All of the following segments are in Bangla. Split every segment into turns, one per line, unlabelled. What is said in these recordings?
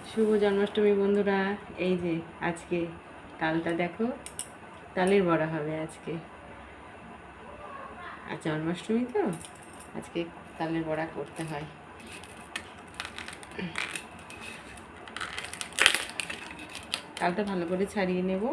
শুভ জন্মাষ্টমী বন্ধুরা। এই যে আজকে তালটা দেখো, তালের বড়া হবে আজকে। আর জন্মাষ্টমী তো আজকে তালের বড়া করতে হয়। তালটা ভালো করে ছাড়িয়ে নেব।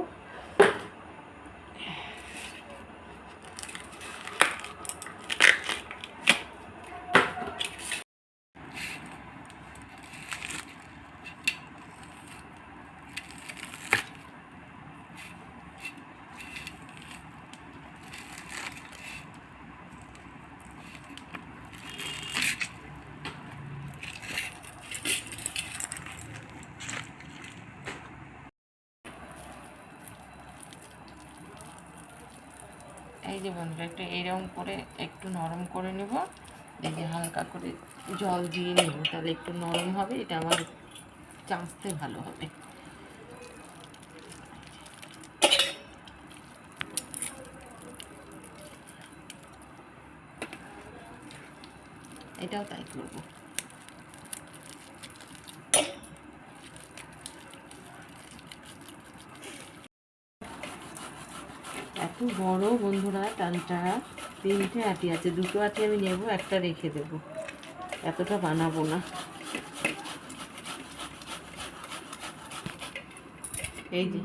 এই যে বন্ধুরা, একটু এইরকম করে একটু নরম করে নেব। এই যে হালকা করে জল দিয়ে নেব, তাহলে একটু নরম হবে। এটা আমার চাঁচতে ভালো হবে। এটাও তাই করবো। এত বড় বন্ধুরা তালটা, 3টে আটি আছে। 2টো আটি আমি নেব, একটা রেখে দেব। এতটা বানাবো না। এই যে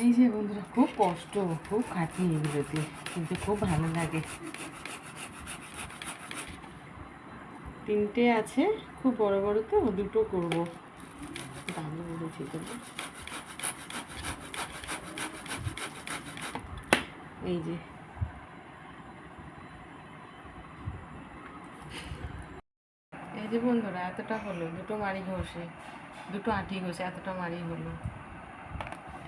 এই যে বন্ধুরা, খুব কষ্ট, খুব খাটনি এগুলোতে, কিন্তু খুব ভালো লাগে। 3টে আছে, খুব বড় বড় তো, 2টো করবো। দামি বলেছি তো। এই যে এই যে বন্ধুরা, এতটা হলো। 2টো মাড়ি ঘষে, 2টো আটি ঘষে এতটা মাড়ি হলো।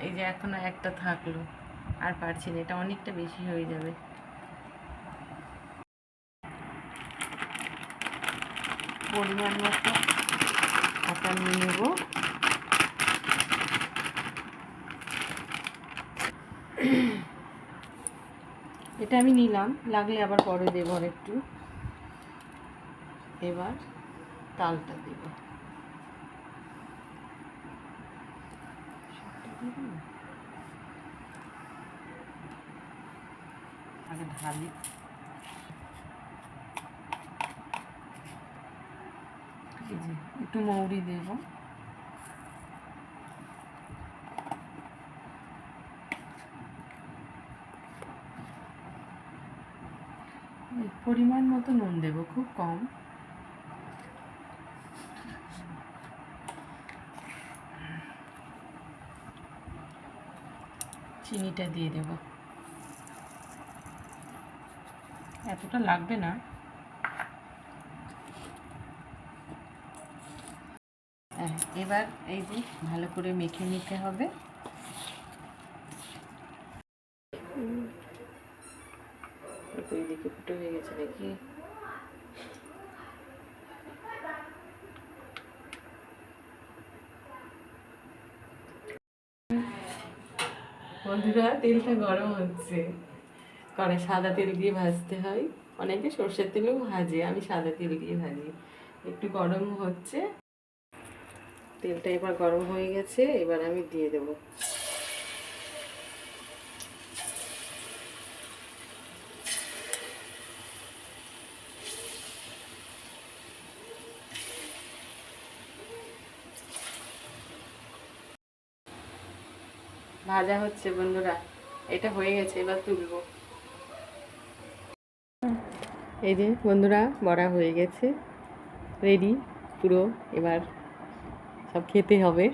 এই যে এখনো একটা থাকলো, আর পারছি না, এটা অনেকটা বেশি হয়ে যাবে। পরিমাণ মতো আটা নিয়ে নেব। এটা আমি নিলাম, লাগলে আবার পরে দেবো আর একটু। এবার তালটা দেব। আগে ঢালি। এই যে একটু মৌরি দেব। পরিমাণ মতো নুন দেব, খুব কম। চিনিটা দিয়ে দেব, এতটা লাগবে না। এবার এই যে ভালো করে মেখে নিতে হবে। এইদিকে ফুটো হয়ে গেছে নাকি? বন্ধুরা, তেলটা গরম হচ্ছে। করে সাদা তেল দিয়ে ভাজতে হয়, অনেকে সর্ষের তেলেও ভাজে, আমি সাদা তেল দিয়ে ভাজি। একটু গরম হচ্ছে, তেলটা এবার গরম হয়ে গেছে। এবার আমি দিয়ে দেব। ভাজা হচ্ছে বন্ধুরা, এটা হয়ে গেছে, এবার তুলবো। এই যে বন্ধুরা, বড়া হয়ে গেছে, রেডি পুরো। এবার সব খেতে হবে।